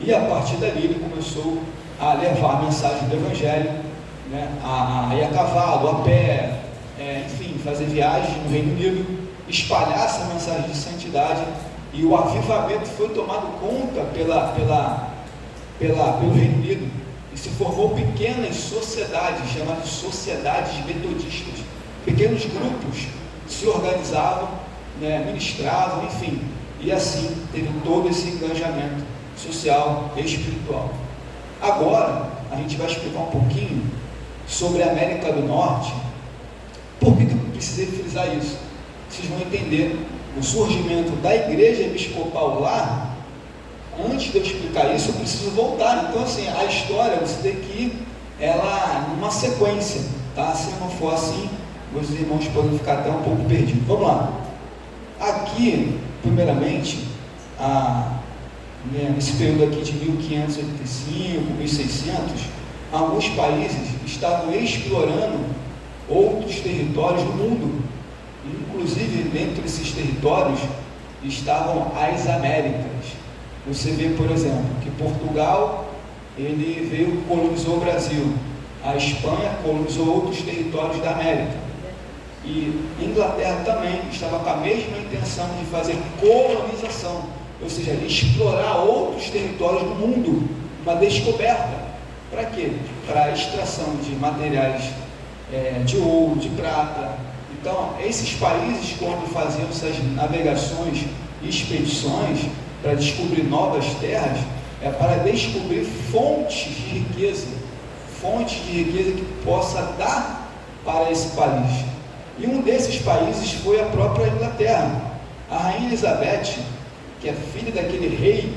E a partir dali ele começou a levar a mensagem do Evangelho, né, a ir a cavalo, a pé, enfim, fazer viagens no Reino Unido, espalhar essa mensagem de santidade, e o avivamento foi tomado conta pelo Reino Unido, e se formou pequenas sociedades, chamadas de sociedades metodistas, pequenos grupos se organizavam, né, ministravam, enfim, e assim teve todo esse engajamento social e espiritual. Agora a gente vai explicar um pouquinho sobre a América do Norte. Por que eu precisei frisar isso? Vocês vão entender o surgimento da igreja episcopal lá. Antes de eu explicar isso, eu preciso voltar. Então, assim, a história você tem que ir ela numa sequência, tá? Se não for assim, os irmãos podem ficar até um pouco perdidos. Vamos lá. Aqui, primeiramente, nesse período aqui de 1585, 1600, alguns países estavam explorando outros territórios do mundo. Inclusive, dentro desses territórios estavam as Américas. Você vê, por exemplo, que Portugal ele veio, colonizou o Brasil. A Espanha colonizou outros territórios da América. E Inglaterra também estava com a mesma intenção de fazer colonização, ou seja, explorar outros territórios do mundo, uma descoberta. Para quê? Para a extração de materiais de ouro, de prata. Então, esses países, quando faziam essas navegações e expedições para descobrir novas terras, para descobrir fontes de riqueza que possa dar para esse país. E um desses países foi a própria Inglaterra. A rainha Elizabeth, que é filha daquele rei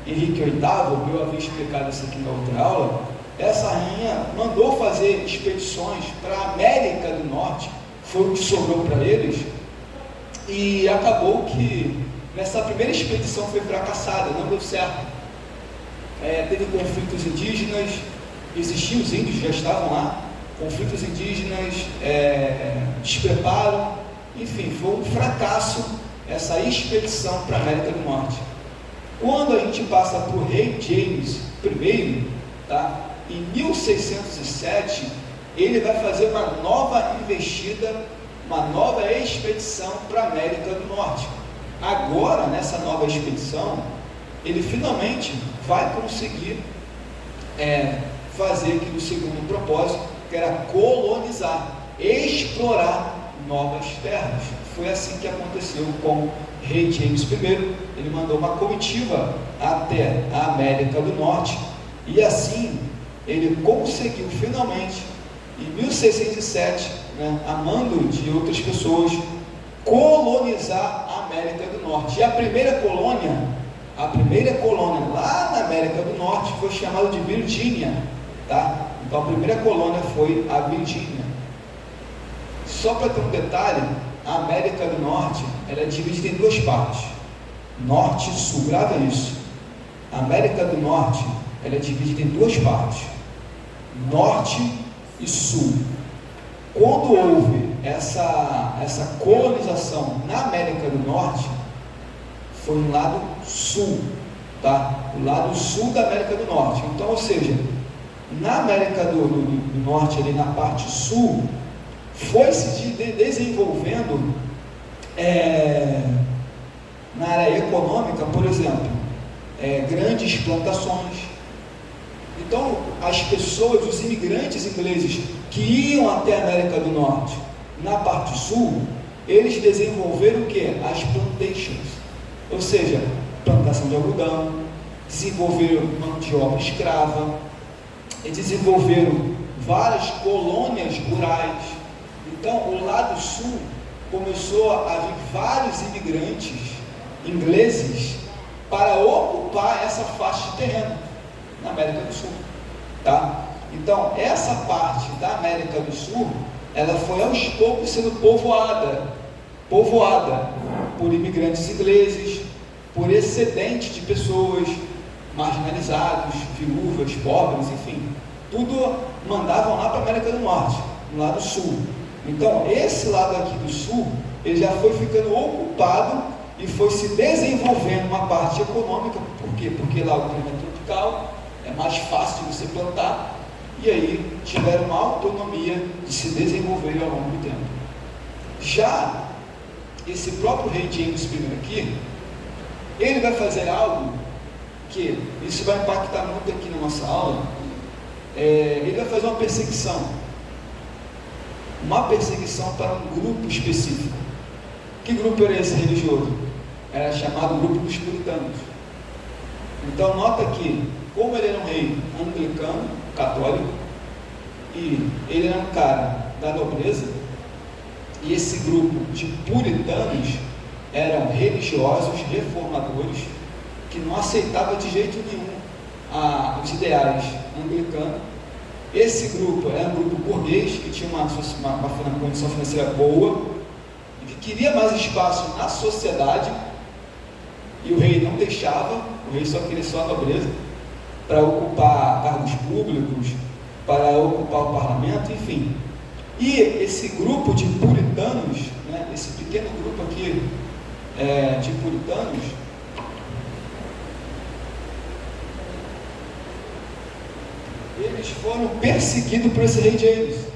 Henrique VIII, eu havia explicado isso aqui na outra aula, essa rainha mandou fazer expedições para a América do Norte, foi o que sobrou para eles, e acabou que nessa primeira expedição foi fracassada, não deu certo. Teve conflitos indígenas, existiam, os índios já estavam lá, conflitos indígenas, despreparo, enfim, foi um fracasso essa expedição para a América do Norte. Quando a gente passa para o rei James I, tá? Em 1607, ele vai fazer uma nova investida, uma nova expedição para a América do Norte. Agora, nessa nova expedição, ele finalmente vai conseguir fazer aqui o segundo propósito, que era colonizar, explorar novas terras. Foi assim que aconteceu com o rei James I. Ele mandou uma comitiva até a América do Norte, e assim ele conseguiu finalmente, em 1607, a mando de outras pessoas, colonizar a América do Norte. E a primeira colônia lá na América do Norte foi chamada de Virgínia, tá? Então a primeira colônia foi a Virgínia. Só para ter um detalhe, a América do Norte ela é dividida em duas partes, norte e sul. Grava isso. A América do Norte ela é dividida em duas partes, norte e sul. Quando houve essa colonização na América do Norte, foi no lado sul, tá? O lado sul da América do Norte. Então, ou seja, na América do Norte, ali na parte sul, foi se desenvolvendo na área econômica, por exemplo, grandes plantações. Então, as pessoas, os imigrantes ingleses que iam até a América do Norte, na parte sul, eles desenvolveram o que? As plantations, ou seja, plantação de algodão, desenvolveram mão de obra escrava, e desenvolveram várias colônias rurais. Então, o lado sul começou a vir vários imigrantes ingleses para ocupar essa faixa de terreno na América do Sul, tá? Então, essa parte da América do Sul, ela foi aos poucos sendo povoada por imigrantes ingleses, por excedente de pessoas marginalizados, viúvas, pobres, enfim, tudo mandavam lá para a América do Norte, no lado sul. Então, esse lado aqui do sul, ele já foi ficando ocupado e foi se desenvolvendo uma parte econômica. Por quê? Porque lá o clima é tropical, é mais fácil de você plantar, e aí tiveram uma autonomia de se desenvolver ao longo do tempo. Já esse próprio rei James I aqui, ele vai fazer algo que, isso vai impactar muito aqui na nossa aula, ele vai fazer uma perseguição para um grupo específico. Que grupo era esse religioso? Era chamado grupo dos puritanos. Então nota que, como ele era um rei anglicano, católico, e ele era um cara da nobreza, e esse grupo de puritanos eram religiosos, reformadores, que não aceitavam de jeito nenhum os ideais anglicanos. Esse grupo era um grupo burguês, que tinha uma condição financeira boa, e que queria mais espaço na sociedade, e o rei não deixava, o rei só queria só a nobreza, para ocupar cargos públicos, para ocupar o parlamento, enfim. E esse grupo de puritanos, né, esse pequeno grupo aqui de puritanos, eles foram perseguidos por esse rei James.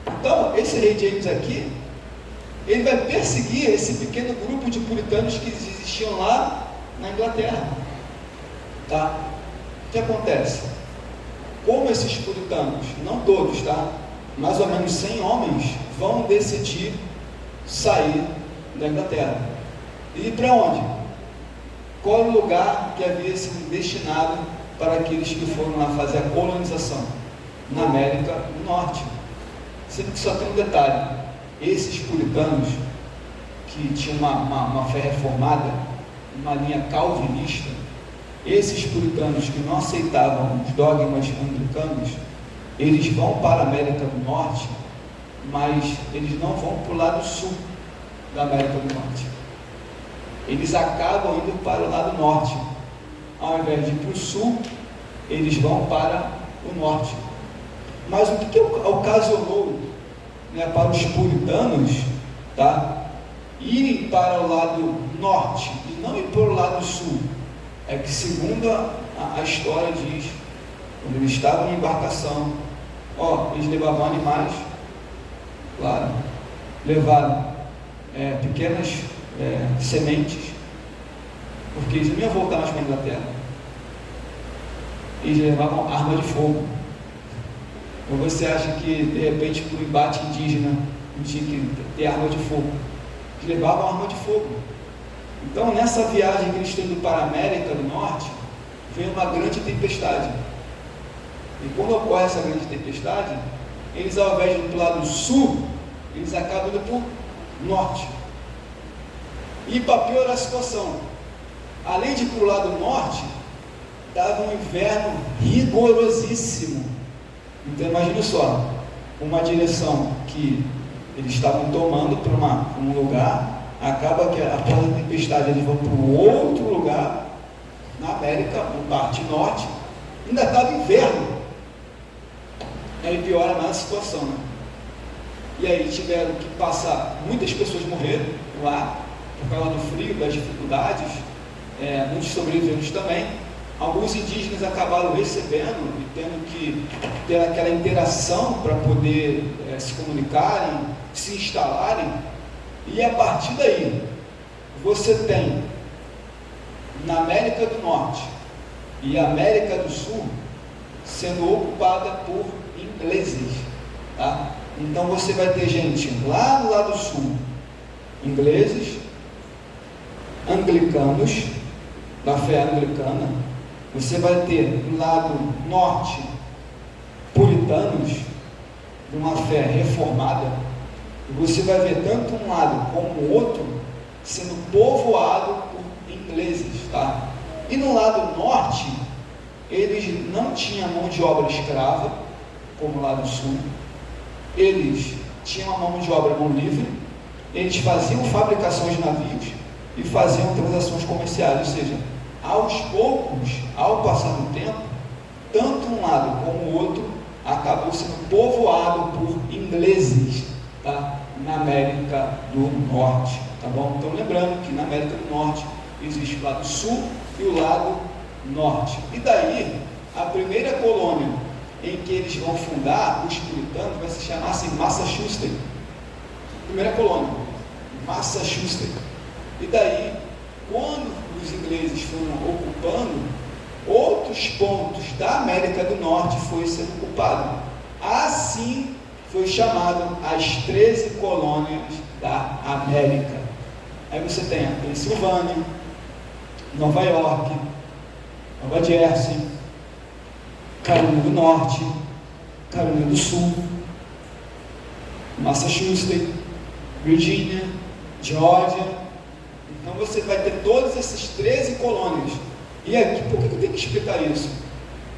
Então, esse rei James aqui, ele vai perseguir esse pequeno grupo de puritanos que existiam lá na Inglaterra. Tá? O que acontece? Como esses puritanos, não todos, tá? Mais ou menos 100 homens vão decidir sair da Inglaterra. E para onde? Qual o lugar que havia sido destinado para aqueles que foram lá fazer a colonização? Na América do Norte. Sendo que só tem um detalhe: esses puritanos, que tinham uma fé reformada, uma linha calvinista, esses puritanos que não aceitavam os dogmas anglicanos, eles vão para a América do Norte, mas eles não vão para o lado sul da América do Norte. Eles acabam indo para o lado norte. Ao invés de ir para o sul, eles vão para o norte. Mas o que ocasionou, né, para os puritanos, tá, irem para o lado norte e não ir para o lado sul? É que, segundo a história diz, quando eles estavam em embarcação, eles levavam animais, claro, levaram pequenas sementes, porque eles não iam voltar mais para a Inglaterra. Eles levavam arma de fogo. Ou você acha que, de repente, para o embate indígena não tinha que ter arma de fogo? Eles levavam arma de fogo. Então, nessa viagem que eles estão indo para a América do Norte, veio uma grande tempestade. E quando ocorre essa grande tempestade, eles, ao invés de ir para o lado sul, eles acabam indo para o norte. E para piorar a situação, além de ir para o lado norte, estava um inverno rigorosíssimo. Então imagine só, uma direção que eles estavam tomando para um lugar, acaba que após a tempestade eles vão para um outro lugar, na América, na parte norte, ainda estava inverno. Aí piora mais a situação, né? E aí tiveram que passar, muitas pessoas morreram lá, por causa do frio, das dificuldades, muitos sobreviventes também. Alguns indígenas acabaram recebendo e tendo que ter aquela interação para poder se comunicarem, se instalarem, e a partir daí você tem na América do Norte e América do Sul sendo ocupada por ingleses, tá? Então você vai ter gente lá do lado sul, ingleses, anglicanos, da fé anglicana. Você vai ter do lado norte, puritanos, de uma fé reformada. E você vai ver tanto um lado como o outro sendo povoado por ingleses, tá? E no lado norte, eles não tinham mão de obra escrava, como no lado sul. Eles tinham a mão de obra mão livre. Eles faziam fabricação de navios e faziam transações comerciais, ou seja, aos poucos, ao passar do tempo, tanto um lado como o outro acabou sendo povoado por ingleses, tá? Na América do Norte, tá bom? Então lembrando que na América do Norte existe o lado sul e o lado norte. E daí, a primeira colônia em que eles vão fundar, os puritanos, vai se chamar assim, Massachusetts. Primeira colônia, Massachusetts. E daí, quando os ingleses foram ocupando, outros pontos da América do Norte foram sendo ocupados. Assim foi chamado as 13 colônias da América. Aí você tem a Pensilvânia, Nova York, Nova Jersey, Carolina do Norte, Carolina do Sul, Massachusetts, Virgínia, Geórgia. Então você vai ter todas essas 13 colônias. E aqui, por que eu tenho que explicar isso?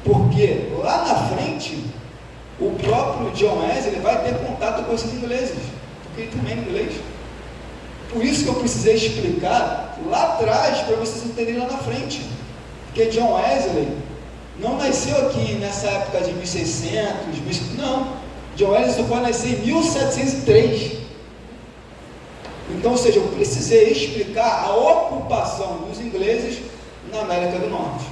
Porque lá na frente, o próprio John Wesley vai ter contato com esses ingleses, porque ele também é inglês. Por isso que eu precisei explicar lá atrás, para vocês entenderem lá na frente. Porque John Wesley não nasceu aqui nessa época de 1600, não. John Wesley só pode nascer em 1703. Então, ou seja, eu precisei explicar a ocupação dos ingleses na América do Norte.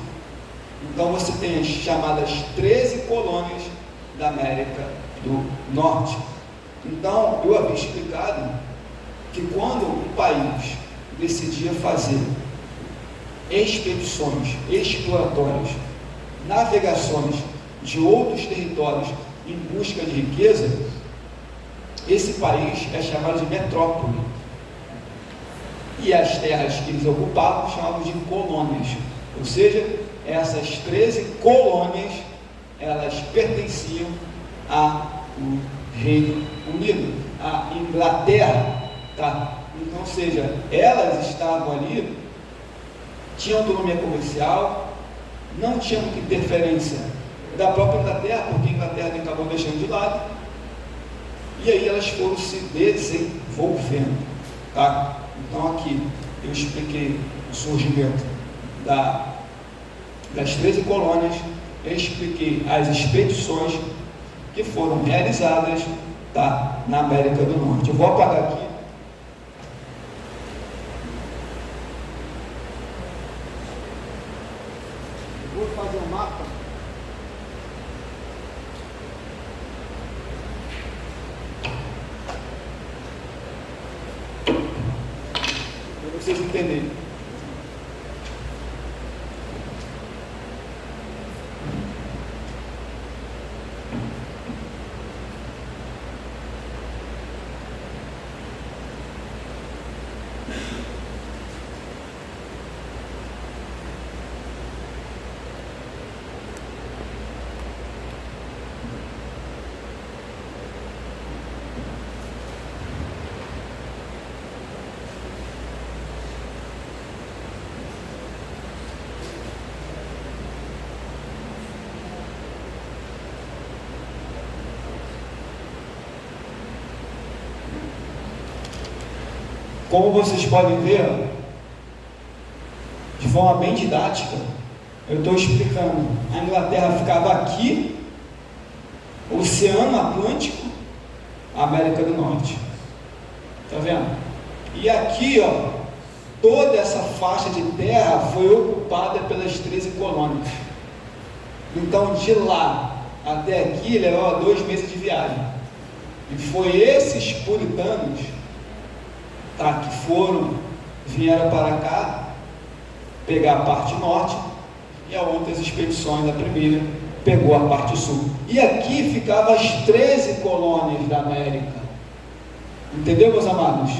Então você tem as chamadas 13 colônias da América do Norte. Então, eu havia explicado que quando um país decidia fazer expedições exploratórias, navegações de outros territórios em busca de riqueza, esse país é chamado de metrópole. E as terras que eles ocupavam chamavam de colônias. Ou seja, essas 13 colônias, elas pertenciam ao Reino Unido, à Inglaterra, tá? Então, ou seja, elas estavam ali, tinham autonomia comercial, não tinham interferência da própria Inglaterra, porque a Inglaterra acabou deixando de lado, e aí elas foram se desenvolvendo, tá? Então aqui eu expliquei o surgimento das 13 colônias, eu expliquei as expedições que foram realizadas, tá, na América do Norte. Eu vou apagar aqui. Eu vou fazer um mapa. Para vocês entenderem. Como vocês podem ver, de forma bem didática, eu estou explicando. A Inglaterra ficava aqui, Oceano Atlântico, América do Norte. Está vendo? E aqui, ó, toda essa faixa de terra foi ocupada pelas 13 colônias. Então, de lá até aqui, levava 2 meses de viagem. E foi esses puritanos, tá, que vieram para cá, pegar a parte norte, e a outras expedições da primeira pegou a parte sul. E aqui ficavam as 13 colônias da América. Entendeu, meus amados?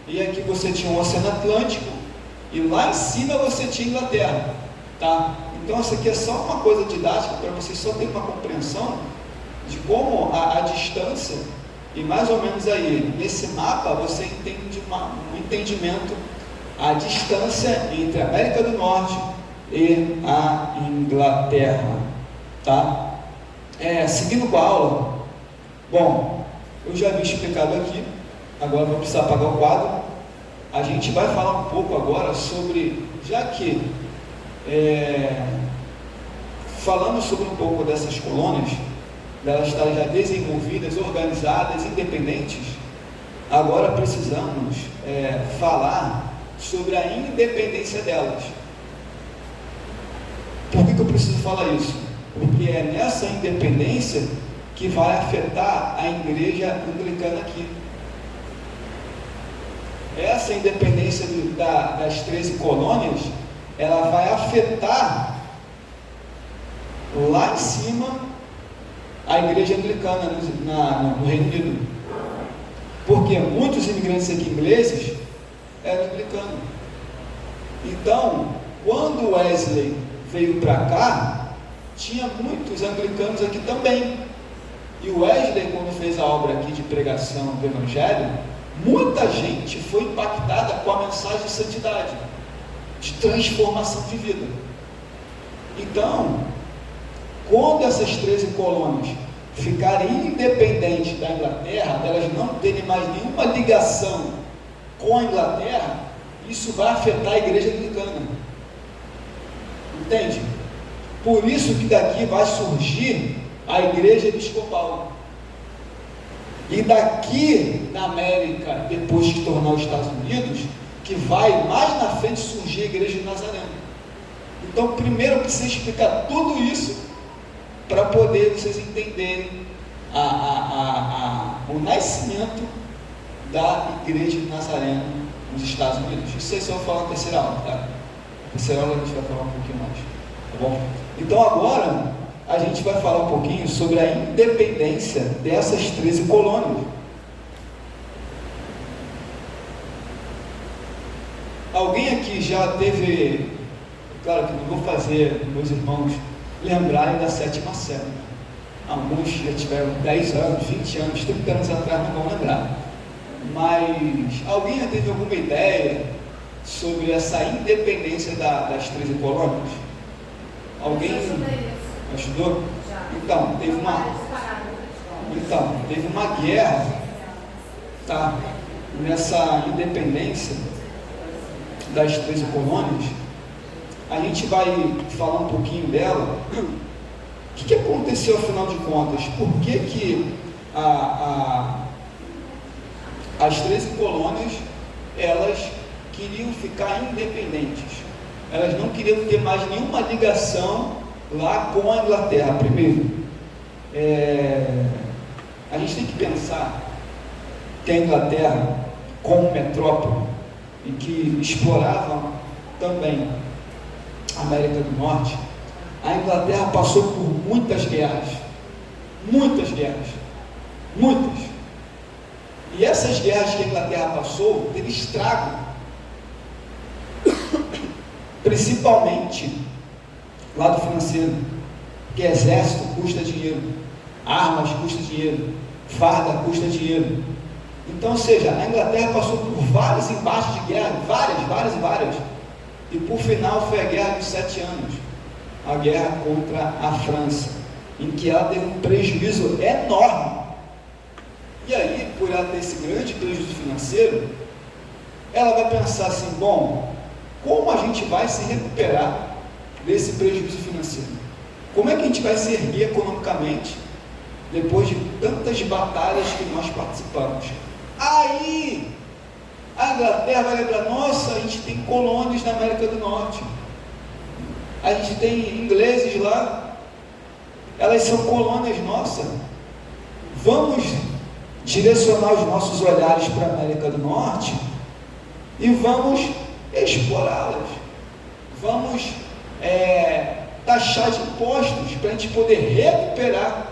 E aqui você tinha o Oceano Atlântico, e lá em cima você tinha Inglaterra, tá? Então isso aqui é só uma coisa didática para vocês só terem uma compreensão de como a distância. E mais ou menos aí, nesse mapa, você entende um entendimento, a distância entre a América do Norte e a Inglaterra, tá? Seguindo com a aula, bom, eu já havia explicado aqui, agora vou precisar apagar o quadro. A gente vai falar um pouco agora sobre, já que falamos sobre um pouco dessas colônias, delas estarem já desenvolvidas, organizadas, independentes, agora precisamos falar sobre a independência delas. preciso falar isso? Porque é nessa independência que vai afetar a igreja anglicana aqui. Essa independência das 13 colônias, ela vai afetar lá em cima a igreja anglicana no Reino Unido. Porque muitos imigrantes aqui ingleses eram anglicanos. Então, quando Wesley veio para cá, tinha muitos anglicanos aqui também. E o Wesley, quando fez a obra aqui de pregação do Evangelho, muita gente foi impactada com a mensagem de santidade, de transformação de vida. Então, quando essas 13 colônias ficarem independentes da Inglaterra, elas não terem mais nenhuma ligação com a Inglaterra, isso vai afetar a igreja anglicana. Entende? Por isso que daqui vai surgir a igreja episcopal. E daqui na América, depois de tornar os Estados Unidos, que vai mais na frente surgir a igreja de Nazaré. Então, primeiro precisa explicar tudo isso para poder vocês entenderem o nascimento da igreja de Nazaré nos Estados Unidos. Isso aí só vou falar na terceira aula, tá? Na terceira aula a gente vai falar um pouquinho mais, tá bom? Então agora a gente vai falar um pouquinho sobre a independência dessas 13 colônias. Alguém aqui já teve, claro que não vou fazer meus irmãos lembrarem da sétima série. Alguns já tiveram 10 anos, 20 anos, 30 anos atrás, não vão lembrar. Mas alguém já teve alguma ideia sobre essa independência das 13 colônias? Alguém ajudou? Então, teve uma guerra, tá? Nessa independência das 13 colônias. A gente vai falar um pouquinho dela. O que aconteceu afinal de contas? Por que as 13 colônias, elas queriam ficar independentes? Elas não queriam ter mais nenhuma ligação lá com a Inglaterra. Primeiro, a gente tem que pensar que a Inglaterra, como metrópole, e que explorava também a América do Norte, a Inglaterra passou por muitas guerras, muitas. E essas guerras que a Inglaterra passou, teve estrago, principalmente lado financeiro, porque exército custa dinheiro, armas custa dinheiro, farda custa dinheiro. Então, ou seja, a Inglaterra passou por vários embates de guerra, várias, e por final foi a Guerra dos 7 Anos, a guerra contra a França, em que ela teve um prejuízo enorme. E aí, por ela ter esse grande prejuízo financeiro, ela vai pensar assim: bom, como a gente vai se recuperar desse prejuízo financeiro? Como é que a gente vai se erguer economicamente depois de tantas batalhas que nós participamos? Aí a Inglaterra vai lembrar: nossa, a gente tem colônias na América do Norte, a gente tem ingleses lá, elas são colônias nossas, vamos direcionar os nossos olhares para a América do Norte e vamos explorá-las, vamos taxar de impostos para a gente poder recuperar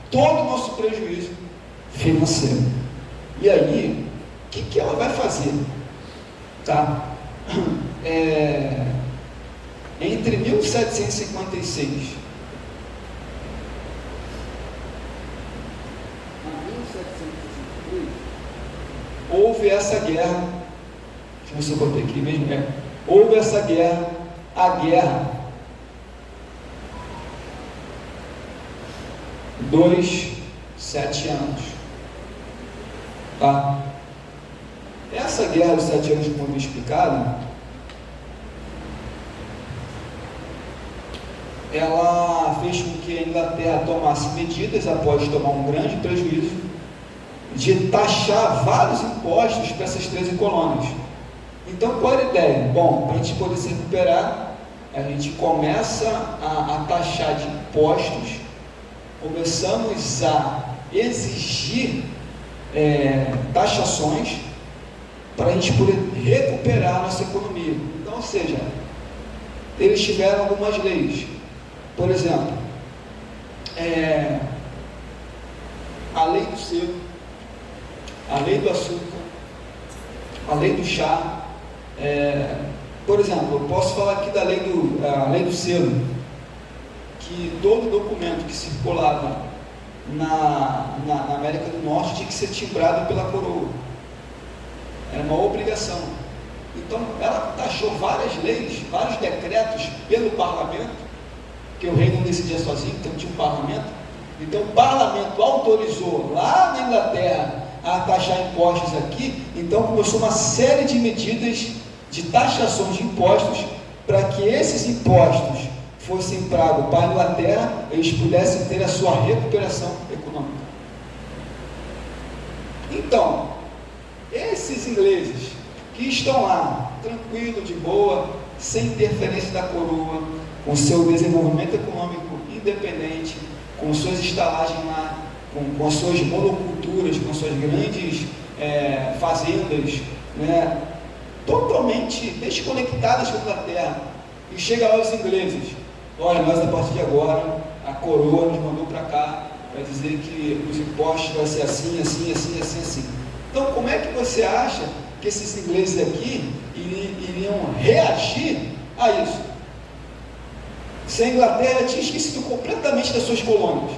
todo o nosso prejuízo financeiro. E aí, o que ela vai fazer? Tá? Entre 1756 e 1753, houve essa guerra. Deixa eu ver se eu botei aqui mesmo. Houve essa guerra, a guerra dos 7 anos. Tá? Essa guerra dos 7 anos, como eu explicado, ela fez com que a Inglaterra tomasse medidas, após tomar um grande prejuízo, de taxar vários impostos para essas 13 colônias. Então, qual era a ideia? Bom, para a gente poder se recuperar, a gente começa a taxar de impostos, começamos a exigir taxações para a gente poder recuperar a nossa economia. Então, ou seja, eles tiveram algumas leis, por exemplo, a lei do selo, a lei do açúcar, a lei do chá. Por exemplo, eu posso falar aqui da lei do selo, que todo documento que circulava na América do Norte tinha que ser timbrado pela coroa, era uma obrigação. Então ela taxou várias leis, vários decretos pelo parlamento, que o rei não decidia sozinho, então tinha um parlamento. Então o parlamento autorizou lá na Inglaterra a taxar impostos aqui. Então começou uma série de medidas de taxações de impostos para que esses impostos fossem pagos para a Inglaterra, eles pudessem ter a sua recuperação econômica. Então, esses ingleses que estão lá, tranquilo, de boa, sem interferência da coroa, com seu desenvolvimento econômico independente, com suas estalagens lá, com as suas monoculturas, com suas grandes fazendas, né, totalmente desconectadas com a Inglaterra, e chega lá os ingleses: olha, nós a partir de agora, a coroa nos mandou para cá, para dizer que os impostos vão ser assim, assim, assim, assim, assim. Então, como é que você acha que esses ingleses aqui iriam reagir a isso? Se a Inglaterra tinha esquecido completamente das suas colônias,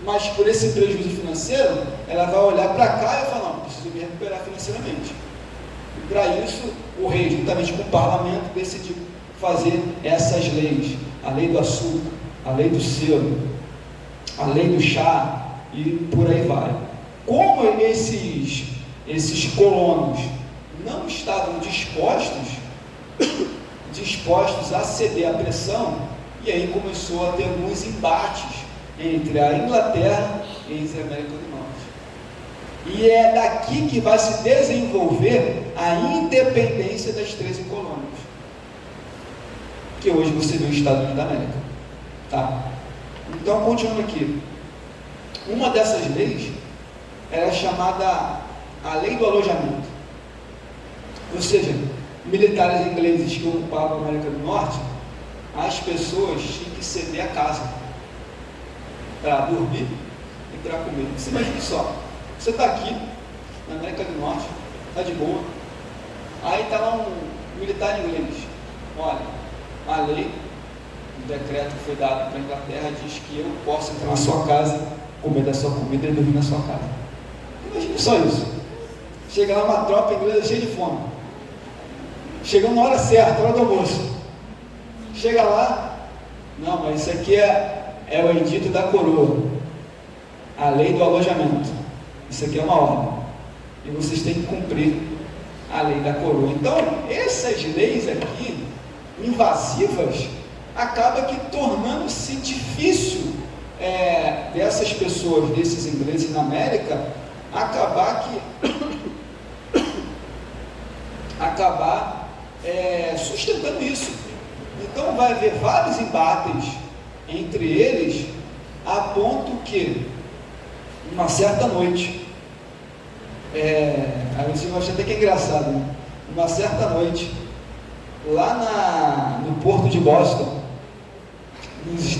mas por esse prejuízo financeiro, ela vai olhar para cá e falar: não, preciso me recuperar financeiramente. E para isso, o rei, juntamente com o parlamento, decidiu fazer essas leis: a lei do açúcar, a lei do selo, a lei do chá, e por aí vai. Como esses colonos não estavam dispostos a ceder à pressão, e aí começou a ter alguns embates entre a Inglaterra e a América do Norte. E é daqui que vai se desenvolver a independência das 13 colônias, que hoje você vê o Estados Unidos da América. Tá? Então, continuando aqui, uma dessas leis era chamada a lei do alojamento. Ou seja, militares ingleses que ocupavam a América do Norte, as pessoas tinham que ceder a casa para dormir e para comer. Você imagina só, você está aqui na América do Norte, está de boa, aí está lá um militar inglês: olha, a lei, o decreto que foi dado para a Inglaterra diz que eu posso entrar na sua casa, comer da sua comida e dormir na sua casa. Imagina só isso. Chega lá uma tropa inglesa cheia de fome, chegando na hora certa, hora do almoço. Chega lá: não, mas isso aqui é o edito da coroa, a lei do alojamento, isso aqui é uma ordem, e vocês têm que cumprir a lei da coroa. Então, essas leis aqui, invasivas, acaba que tornando-se difícil dessas pessoas, desses ingleses na América, acabar sustentando isso. Então vai haver vários embates entre eles, a ponto que uma certa noite, eu acho até que é engraçado, né? Uma certa noite, lá no porto de Boston,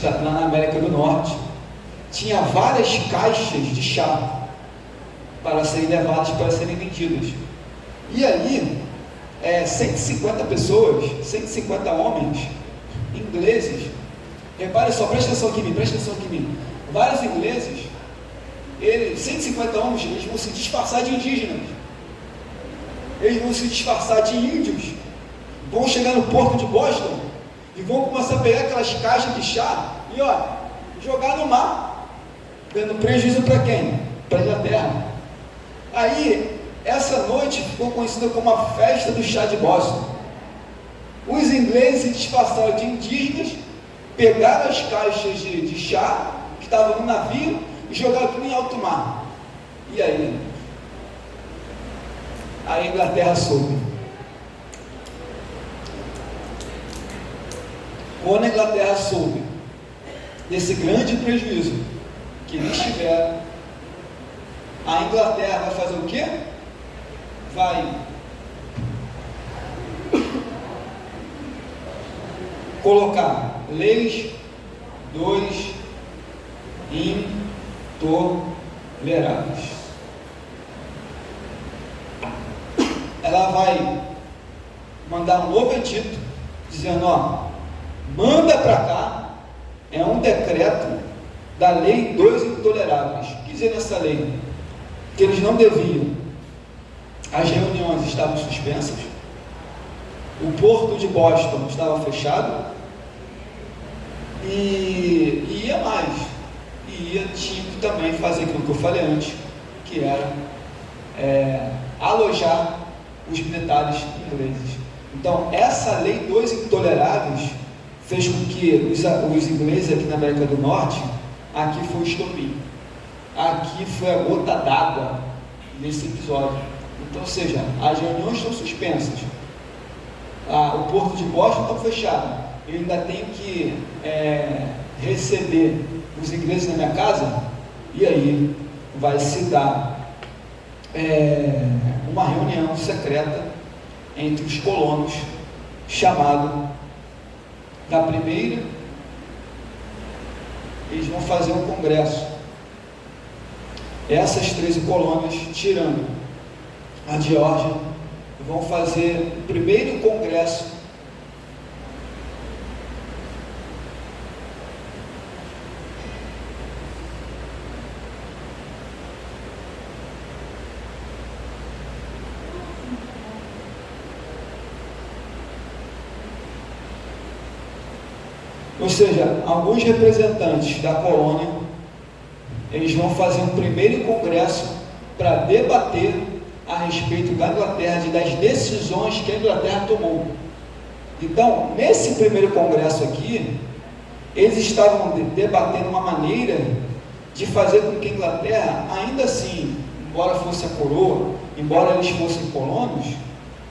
lá na América do Norte, tinha várias caixas de chá para serem levadas, para serem vendidas. E aí, 150 pessoas, 150 homens ingleses, repare só, presta atenção aqui em mim, vários ingleses, 150 homens, eles vão se disfarçar de indígenas, eles vão se disfarçar de índios, vão chegar no porto de Boston e vão começar a pegar aquelas caixas de chá e jogar no mar, dando prejuízo para quem? Para a Inglaterra. Aí, essa noite ficou conhecida como a festa do chá de Boston. Os ingleses se disfarçaram de indígenas, pegaram as caixas de chá que estavam no navio e jogaram tudo em alto mar. E aí? A Inglaterra soube. Quando a Inglaterra soube desse grande prejuízo que eles tiveram, a Inglaterra vai fazer o quê? Vai colocar leis intoleráveis. Ela vai mandar um novo edito dizendo, manda para cá, é um decreto da lei 2 intoleráveis. O que dizer nessa lei? Que eles não deviam, as reuniões estavam suspensas, o porto de Boston estava fechado, e ia mais, tinha que também fazer aquilo que eu falei antes, que era alojar os militares ingleses. Então, essa lei 2 intoleráveis fez com que os ingleses aqui na América do Norte, aqui foi o estopim, aqui foi a gota d'água nesse episódio. Então, ou seja, as reuniões estão suspensas, o porto de Boston está fechado, eu ainda tenho que receber os ingleses na minha casa, e aí vai se dar uma reunião secreta entre os colonos, chamado da primeira, eles vão fazer um congresso. Essas 13 colônias, tirando a Geórgia, vão fazer o primeiro congresso ou seja, alguns representantes da colônia, eles vão fazer um primeiro congresso para debater a respeito da Inglaterra, das decisões que a Inglaterra tomou. Então, nesse primeiro congresso aqui, eles estavam debatendo uma maneira de fazer com que a Inglaterra, ainda assim, embora fosse a coroa, embora eles fossem colonos,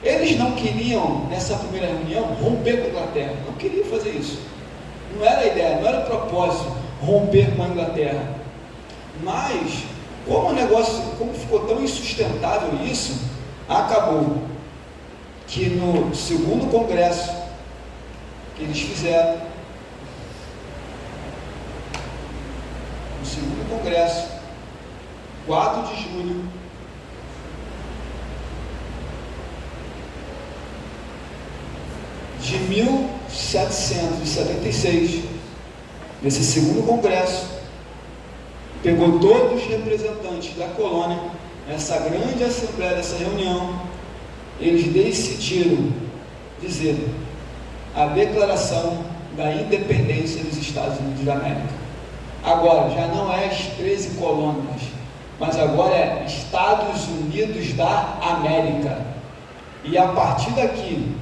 eles não queriam, nessa primeira reunião, romper com a Inglaterra, não queriam fazer isso. Não era a ideia, não era o propósito romper com a Inglaterra. Mas, como o negócio, como ficou tão insustentável isso, acabou que no segundo congresso que eles fizeram, no segundo congresso, 4 de julho de 1776, nesse segundo congresso, pegou todos os representantes da colônia, nessa grande assembleia, nessa reunião, eles decidiram dizer a declaração da independência dos Estados Unidos da América. Agora, já não é as 13 colônias, mas agora é Estados Unidos da América. E a partir daqui,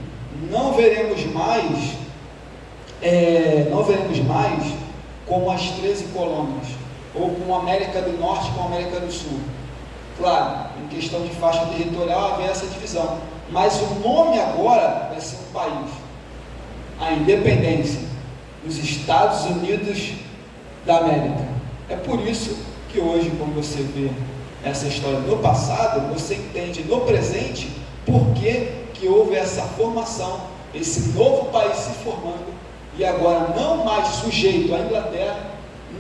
não veremos mais como as 13 colônias, ou como a América do Norte com a América do Sul. Claro, em questão de faixa territorial havia essa divisão, mas o nome agora vai ser um país, a independência dos Estados Unidos da América. É por isso que hoje, quando você vê essa história no passado, você entende no presente por que houve essa formação, esse novo país se formando, e agora não mais sujeito à Inglaterra,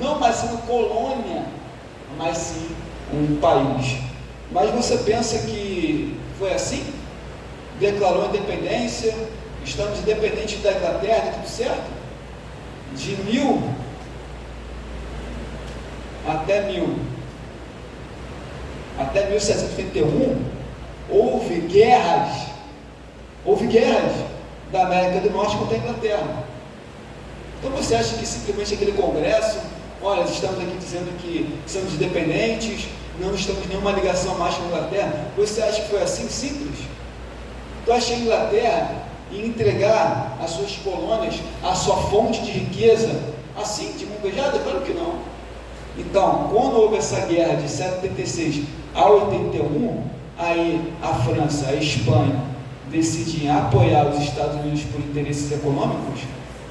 não mais sendo colônia, mas sim um país. Mas você pensa que foi assim? Declarou a independência, estamos independentes da Inglaterra, tudo certo? De 1000 até 1781, houve guerras da América do Norte contra a Inglaterra. Então você acha que simplesmente aquele congresso, olha, estamos aqui dizendo que somos independentes, não estamos em nenhuma ligação mais com a Inglaterra, você acha que foi assim simples? Tu acha que a Inglaterra ia entregar as suas colônias, a sua fonte de riqueza, assim, de mão beijada? Claro que não. Então, quando houve essa guerra de 76 a 81, aí a França, a Espanha decidiam apoiar os Estados Unidos por interesses econômicos,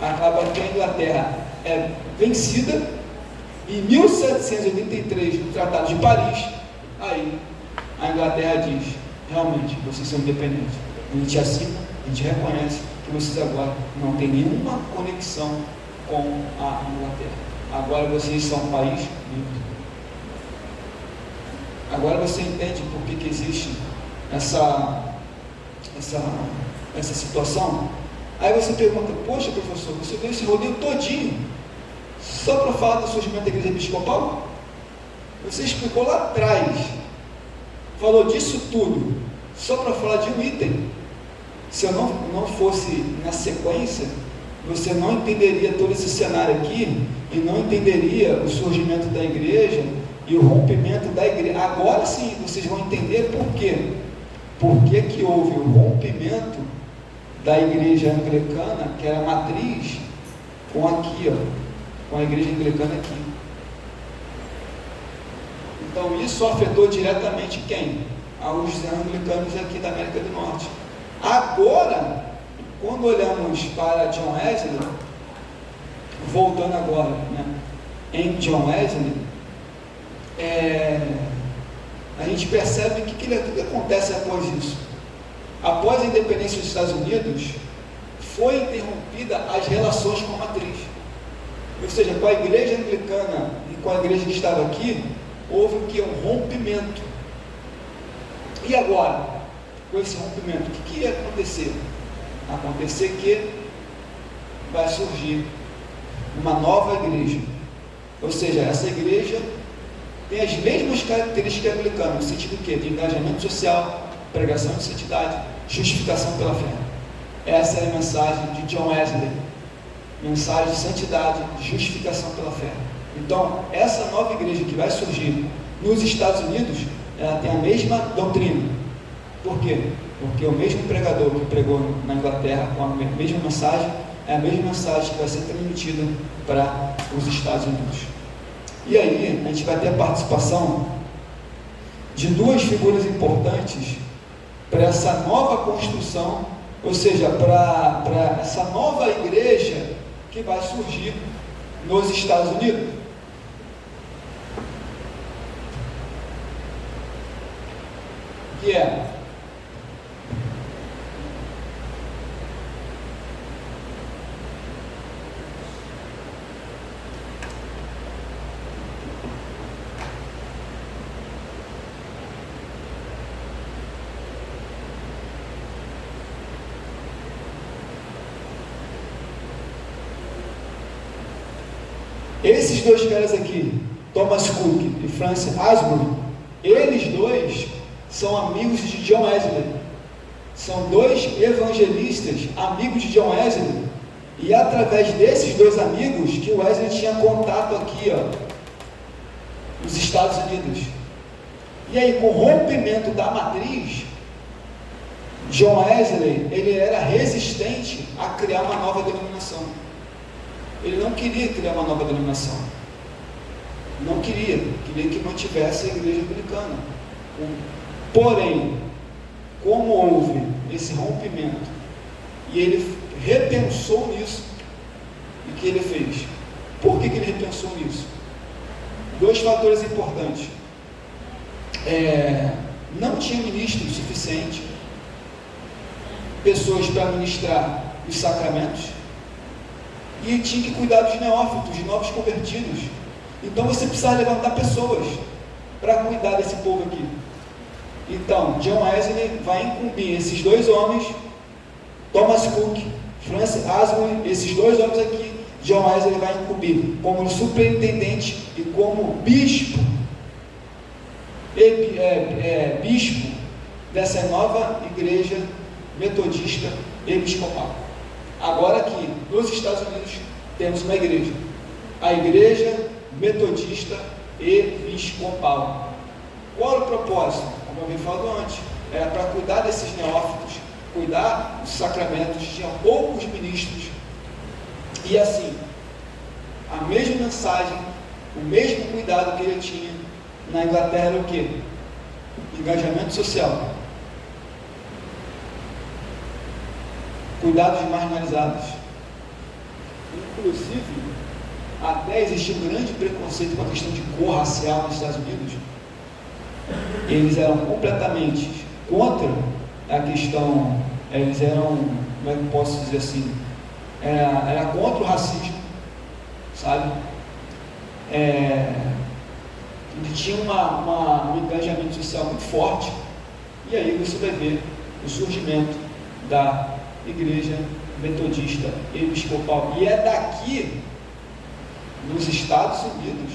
acaba que a Inglaterra é vencida. Em 1783, no Tratado de Paris, aí a Inglaterra diz: realmente, vocês são independentes. A gente assina, a gente reconhece que vocês agora não têm nenhuma conexão com a Inglaterra. Agora vocês são um país livre. Agora você entende por que existe essa situação? Aí você pergunta: poxa, professor, você deu esse rodeio todinho só para falar do surgimento da igreja episcopal? Você explicou lá atrás, falou disso tudo, só para falar de um item. Se eu não fosse na sequência, você não entenderia todo esse cenário aqui, e não entenderia o surgimento da igreja e o rompimento da igreja. Agora sim, vocês vão entender por quê. Por que houve o rompimento da igreja anglicana, que era a matriz, com aqui, com a igreja anglicana aqui. Então isso afetou diretamente quem? Os anglicanos aqui da América do Norte. Agora, quando olhamos para John Wesley, voltando agora, em John Wesley, a gente percebe que acontece após isso. Após a independência dos Estados Unidos, foi interrompida as relações com a matriz. Ou seja, com a igreja anglicana e com a igreja que estava aqui, houve o que? Um rompimento. E agora, com esse rompimento, o que ia acontecer? Acontecer que vai surgir uma nova igreja. Ou seja, essa igreja tem as mesmas características anglicanas, no sentido que de engajamento social, pregação de santidade, justificação pela fé. Essa é a mensagem de John Wesley, mensagem de santidade, de justificação pela fé. Então, essa nova igreja que vai surgir nos Estados Unidos, ela tem a mesma doutrina. Por quê? Porque o mesmo pregador que pregou na Inglaterra com a mesma mensagem, é a mesma mensagem que vai ser transmitida para os Estados Unidos. E aí, a gente vai ter a participação de duas figuras importantes para essa nova construção, ou seja, para essa nova igreja que vai surgir nos Estados Unidos. Que é esses dois caras aqui, Thomas Cook e Francis Asbury, eles dois são amigos de John Wesley. São dois evangelistas, amigos de John Wesley. E através desses dois amigos que o Wesley tinha contato aqui, nos Estados Unidos. E aí, com o rompimento da matriz, John Wesley, ele era resistente a criar uma nova denominação. Ele não queria criar uma nova denominação. Não queria que mantivesse a igreja anglicana. Porém, como houve esse rompimento, e ele repensou nisso, o que ele fez? Por que ele repensou nisso? Dois fatores importantes. Não tinha ministro suficiente, pessoas para ministrar os sacramentos, e tinha que cuidar dos neófitos, de novos convertidos. Então você precisava levantar pessoas para cuidar desse povo aqui. Então, John Wesley vai incumbir esses dois homens, Thomas Cook, Francis Asbury, esses dois homens aqui, John Wesley vai incumbir como superintendente e como bispo, bispo dessa nova igreja metodista episcopal. Agora aqui, nos Estados Unidos, temos uma igreja, a igreja metodista episcopal. Qual é o propósito? Como eu havia falado antes, era para cuidar desses neófitos, cuidar dos sacramentos, tinha poucos ministros, e assim, a mesma mensagem, o mesmo cuidado que ele tinha na Inglaterra era o quê? Engajamento social, cuidar dos marginalizados, inclusive, até existia um grande preconceito com a questão de cor racial nos Estados Unidos. Eles eram completamente contra a questão, eles eram, como é que eu posso dizer assim, era contra o racismo, sabe? Ele tinha um engajamento social muito forte, e aí você vai ver o surgimento da igreja metodista episcopal, e é daqui, nos Estados Unidos,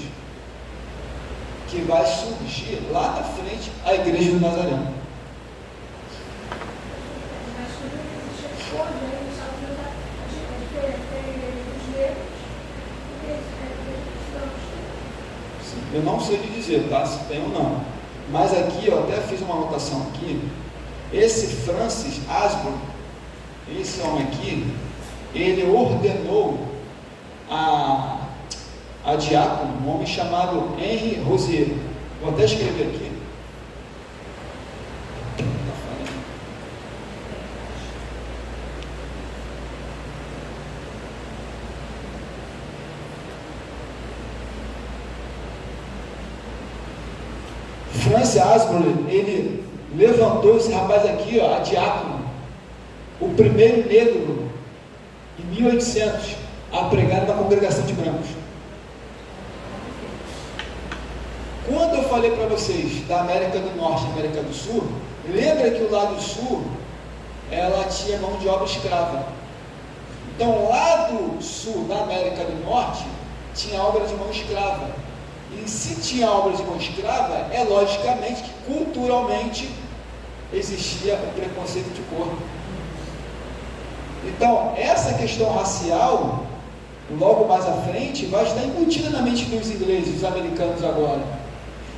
que vai surgir lá na frente a igreja do Nazareno. Eu não sei lhe dizer, tá? Se tem ou não. Mas aqui, eu até fiz uma anotação aqui. Esse Francis Asbury, esse homem aqui, ele ordenou a diácono, um homem chamado Henry Rosier. Vou até escrever aqui. Francis Asbury, ele levantou esse rapaz aqui, ó, a diácono, o primeiro negro, em 1800, a pregar na congregação de brancos. Quando eu falei para vocês da América do Norte e América do Sul, lembra que o lado sul, ela tinha mão de obra escrava. Então, o lado sul da América do Norte, tinha obra de mão escrava. E se tinha obra de mão escrava, é logicamente que culturalmente existia o preconceito de cor. Então, essa questão racial, logo mais à frente, vai estar embutida na mente dos ingleses, dos americanos agora.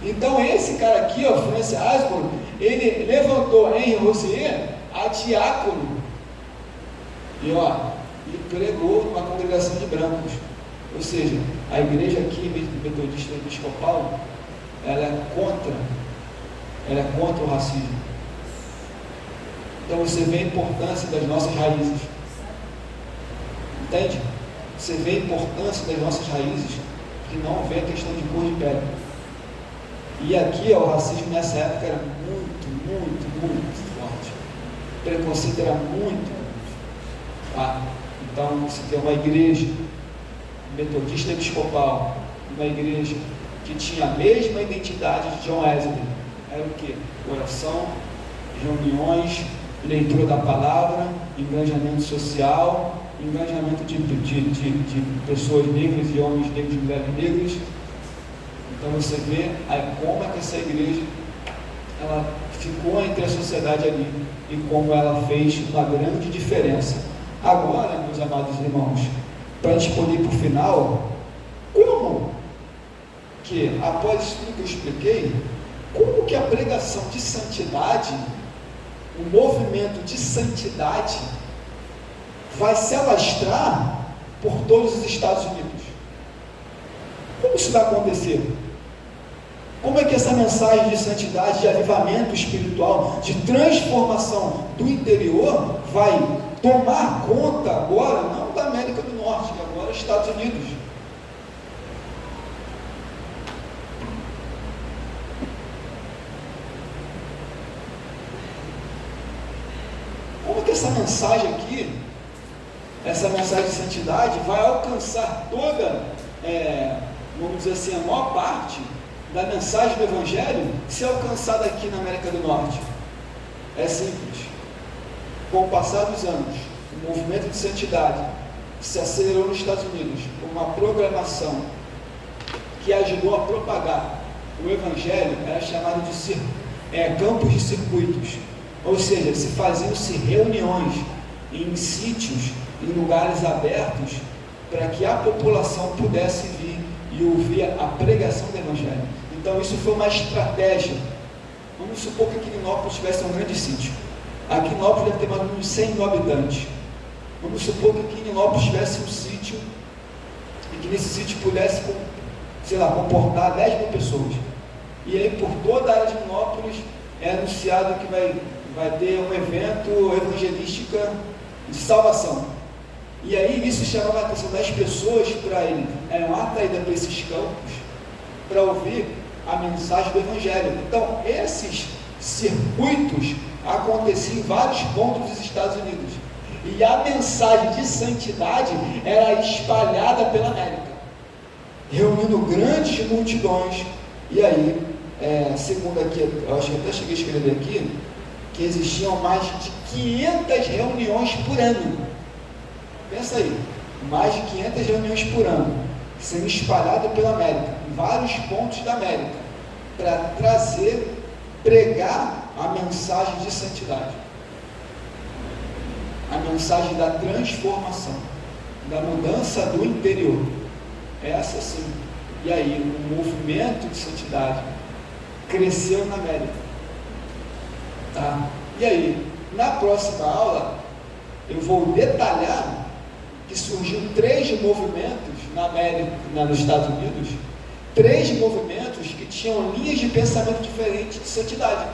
Então, esse cara aqui, ó, Francis Asbury, ele levantou Henry Rosier a diácono e pregou numa congregação de brancos. Ou seja, a igreja aqui, metodista episcopal, ela é contra o racismo. Então você vê a importância das nossas raízes. Entende? Você vê a importância das nossas raízes, que não vê a questão de cor de pele. E aqui, ó, o racismo nessa época era muito forte. O preconceito era muito. Tá? Então você tem uma igreja metodista episcopal, uma igreja que tinha a mesma identidade de John Wesley. Era o que? Oração, reuniões, leitura da palavra, engajamento social, engajamento de pessoas negras e homens negros e mulheres negras. Então você vê como é que essa igreja ela ficou entre a sociedade ali e como ela fez uma grande diferença. Agora, meus amados irmãos, para a gente poder ir para o final, como que, após isso tudo que eu expliquei, como que a pregação de santidade, o movimento de santidade, vai se alastrar por todos os Estados Unidos? Como isso vai acontecer? Como é que essa mensagem de santidade, de avivamento espiritual, de transformação do interior, vai tomar conta agora, não da América do Norte, agora dos Estados Unidos? Como é que essa mensagem aqui, essa mensagem de santidade, vai alcançar toda, vamos dizer assim, a maior parte da mensagem do Evangelho ser alcançada aqui na América do Norte? É simples. Com o passar dos anos, o movimento de santidade se acelerou nos Estados Unidos com uma programação que ajudou a propagar o Evangelho. Era chamado de campos de circuitos, ou seja, se faziam-se reuniões em sítios, em lugares abertos, para que a população pudesse vir e ouvir a pregação do Evangelho. Então isso foi uma estratégia. Vamos supor que Quirinópolis tivesse um grande sítio. A Quirinópolis deve ter mais ou menos 100 mil habitantes. Vamos supor que Quirinópolis tivesse um sítio e que nesse sítio pudesse, comportar 10 mil pessoas. E aí por toda a área de Quirinópolis é anunciado que vai ter um evento evangelístico de salvação. E aí isso chamava a atenção das pessoas para ele, eram atraídas para esses campos para ouvir a mensagem do Evangelho. Então, esses circuitos aconteciam em vários pontos dos Estados Unidos. E a mensagem de santidade era espalhada pela América, reunindo grandes multidões. E aí, segundo aqui, eu acho que até cheguei a escrever aqui, que existiam mais de 500 reuniões por ano. Pensa aí, mais de 500 reuniões por ano, sendo espalhadas pela América, em vários pontos da América, para pregar a mensagem de santidade, a mensagem da transformação, da mudança do interior. Essa sim. E aí, o movimento de santidade cresceu na América. Tá? E aí, na próxima aula, eu vou detalhar que surgiu 3 movimentos na América, nos Estados Unidos, 3 movimentos que tinham linhas de pensamento diferentes de santidade.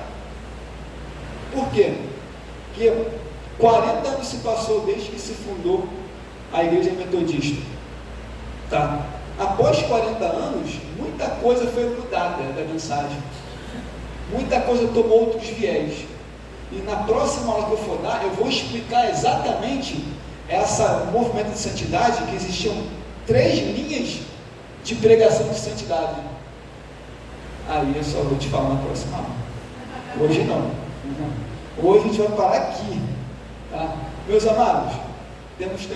Por quê? Porque 40 anos se passou desde que se fundou a Igreja Metodista. Tá? Após 40 anos, muita coisa foi mudada da mensagem. Muita coisa tomou outros viés. E na próxima aula que eu for dar, eu vou explicar exatamente esse movimento de santidade, que existiam 3 linhas de pregação de santidade. Aí eu só vou te falar na próxima aula. Hoje não. Hoje a gente vai parar aqui. Tá? Meus amados, temos tempo.